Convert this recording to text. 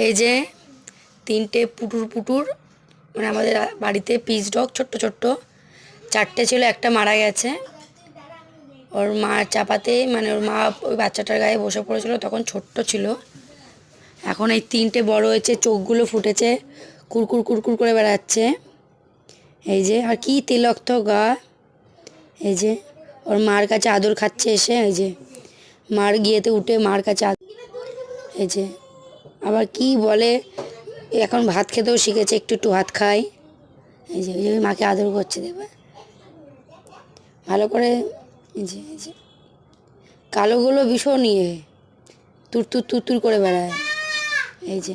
এই যে তিনটে পুটুর পুটুর, মানে আমাদের বাড়িতে পিস ডগ ছোট্ট ছোট্ট চারটে ছিল, একটা মারা গেছে। ওর মা চাপাতে, মানে ওর মা ওই বাচ্চাটার গায়ে বসে পড়েছিল, তখন ছোট্ট ছিল। এখন এই তিনটে বড় হয়েছে, চোখগুলো ফুটেছে, কুরকুর কুরকুর করে বেড়াচ্ছে। এই যে, আর কি তিলক্ত গা। এই যে ওর মার কাছে আদর খাচ্ছে এসে, এই যে মার গিয়েতে উঠে মার কাছে এই যে আবার কি বলে, এখন ভাত খেতেও শিখেছে, একটু একটু ভাত খায়। এই যে ওই মাকে আদর করছে, দেখবে ভালো করে। এই যে কালোগুলো ভীষণ ইয়ে, তুর তুর তুর তুর করে বেড়ায়। এই যে